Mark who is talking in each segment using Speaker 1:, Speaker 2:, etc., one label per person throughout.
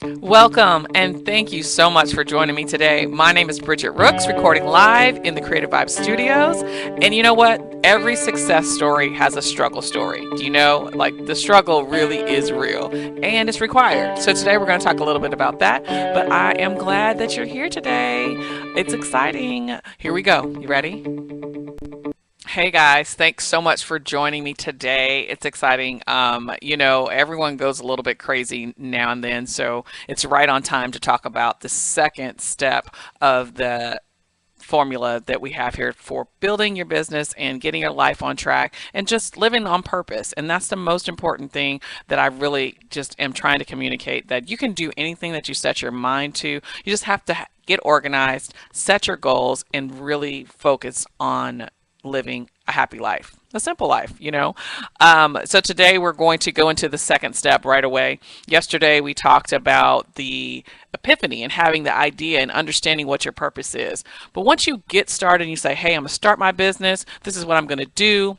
Speaker 1: Welcome and thank you so much for joining me today. My name is Bridget Rooks, recording live in the Creative Vibe studios. And you know what? Every success story has a struggle story. Do you know? Like, the struggle really is real and it's required. So today we're going to talk a little bit about that. But I am glad that you're here today. It's exciting. Here we go. You ready? Hey guys, thanks so much for joining me today. It's exciting. Everyone goes a little bit crazy now and then, so it's right on time to talk about the second step of the formula that we have here for building your business and getting your life on track and just living on purpose. And that's the most important thing that I really just am trying to communicate, that you can do anything that you set your mind to. You just have to get organized, set your goals, and really focus on living a happy life, a simple life. So today we're going to go into the second step right away. Yesterday we talked about the epiphany and having the idea and understanding what your purpose is. But once you get started and you say, hey, I'm gonna start my business, this is what I'm gonna do,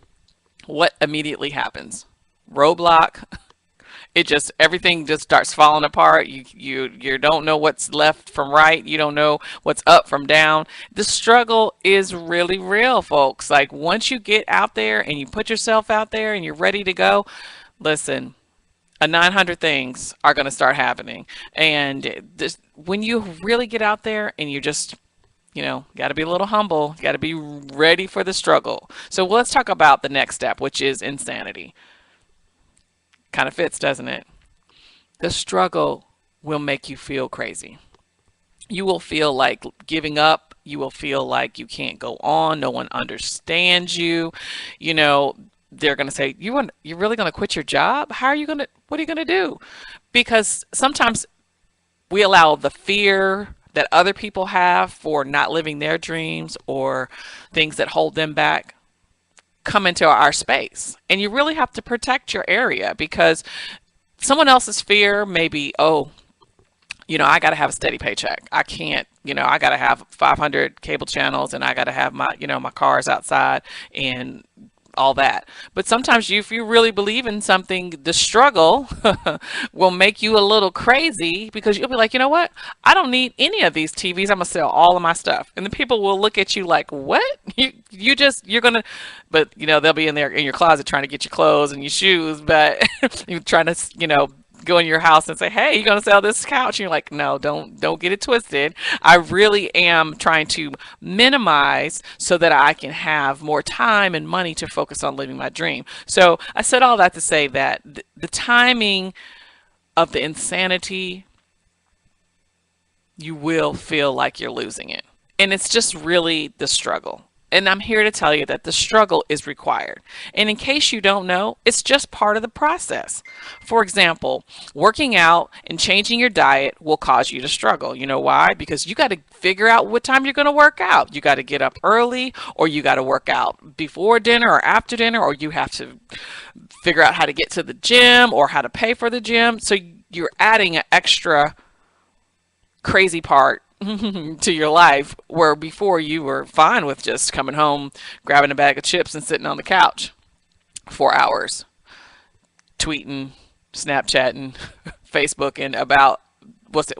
Speaker 1: what immediately happens? Roadblock. Everything just starts falling apart. You don't know what's left from right. You don't know what's up from down. The struggle is really real, folks. Like, once you get out there and you put yourself out there and you're ready to go, listen, a 900 things are going to start happening. And when you really get out there and you just got to be a little humble, got to be ready for the struggle. So let's talk about the next step, which is insanity. Kind of fits, doesn't it? The struggle will make you feel crazy. You will feel like giving up. You will feel like you can't go on. No one understands you. They're going to say, you're really going to quit your job? What are you going to do? Because sometimes we allow the fear that other people have for not living their dreams or things that hold them back come into our space. And you really have to protect your area, because someone else's fear may be, I got to have a steady paycheck. I can't, I got to have 500 cable channels, and I got to have my cars outside and all that. But sometimes if you really believe in something, the struggle will make you a little crazy, because you'll be like, you know what? I don't need any of these TVs. I'm gonna sell all of my stuff. And the people will look at you like, what? You're gonna, but they'll be in there in your closet trying to get your clothes and your shoes, but you're trying to, go in your house and say, hey, you're going to sell this couch? And you're like, no, don't get it twisted. I really am trying to minimize so that I can have more time and money to focus on living my dream. So I said all that to say that the timing of the insanity, you will feel like you're losing it. And it's just really the struggle. And I'm here to tell you that the struggle is required. And in case you don't know, it's just part of the process. For example, working out and changing your diet will cause you to struggle. You know why? Because you got to figure out what time you're going to work out. You got to get up early, or you got to work out before dinner or after dinner, or you have to figure out how to get to the gym or how to pay for the gym. So you're adding an extra crazy part to your life, where before you were fine with just coming home, grabbing a bag of chips and sitting on the couch for hours, tweeting, Snapchatting, Facebooking about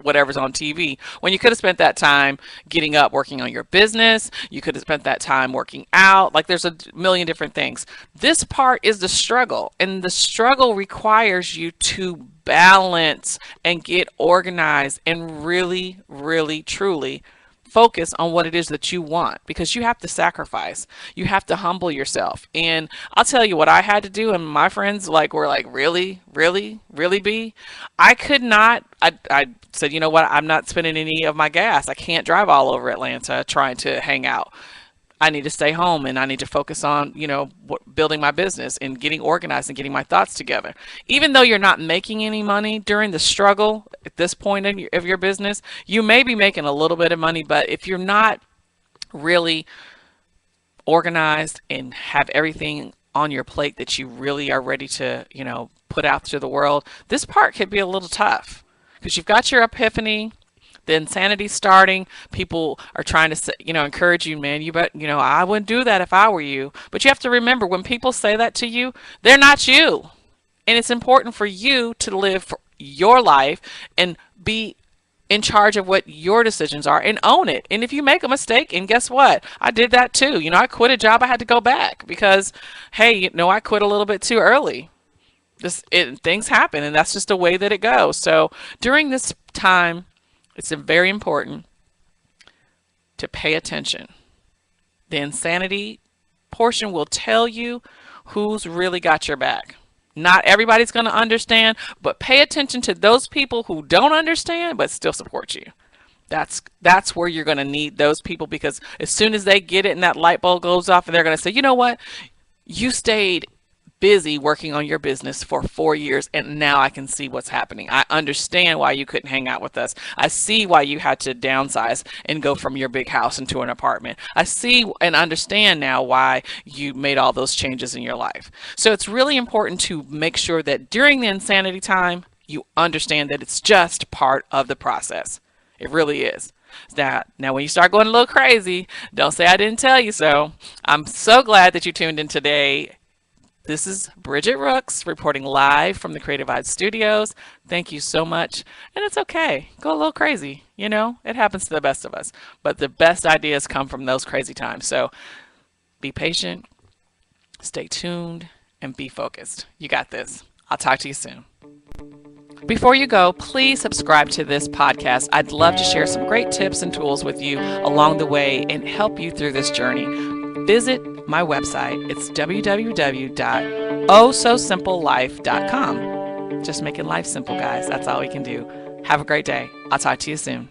Speaker 1: whatever's on TV, when you could have spent that time getting up, working on your business. You could have spent that time working out. Like, there's a million different things. This part is the struggle, and the struggle requires you to balance and get organized and really, really, truly focus on what it is that you want, because you have to sacrifice. You have to humble yourself. And I'll tell you what I had to do, and my friends were like, really, really, really, B? I could not. I said, you know what? I'm not spending any of my gas. I can't drive all over Atlanta trying to hang out. I need to stay home, and I need to focus on, building my business and getting organized and getting my thoughts together. Even though you're not making any money during the struggle at this point of your business, you may be making a little bit of money, but if you're not really organized and have everything on your plate that you really are ready to, put out to the world, this part could be a little tough, because you've got your epiphany. The insanity starting. People are trying to, encourage you, man. I wouldn't do that if I were you. But you have to remember, when people say that to you, they're not you. And it's important for you to live your life and be in charge of what your decisions are and own it. And if you make a mistake, and guess what? I did that too. I quit a job. I had to go back because, hey, I quit a little bit too early. Things happen, and that's just the way that it goes. So during this time, it's very important to pay attention. The insanity portion will tell you who's really got your back. Not everybody's going to understand, but pay attention to those people who don't understand but still support you. That's where you're going to need those people, because as soon as they get it and that light bulb goes off, and they're going to say, you know what? You stayed busy working on your business for 4 years, and now I can see what's happening. I understand why you couldn't hang out with us. I see why you had to downsize and go from your big house into an apartment. I see and understand now why you made all those changes in your life. So it's really important to make sure that during the insanity time, you understand that it's just part of the process. It really is. Now when you start going a little crazy, don't say I didn't tell you so. I'm so glad that you tuned in today. This is Bridget Rooks reporting live from the Cre8tive Vibe Studios. Thank you so much. And it's okay. Go a little crazy. It happens to the best of us. But the best ideas come from those crazy times. So be patient, stay tuned, and be focused. You got this. I'll talk to you soon. Before you go, please subscribe to this podcast. I'd love to share some great tips and tools with you along the way and help you through this journey. Visit my website. It's www.ohsosimplelife.com. Just making life simple, guys. That's all we can do. Have a great day. I'll talk to you soon.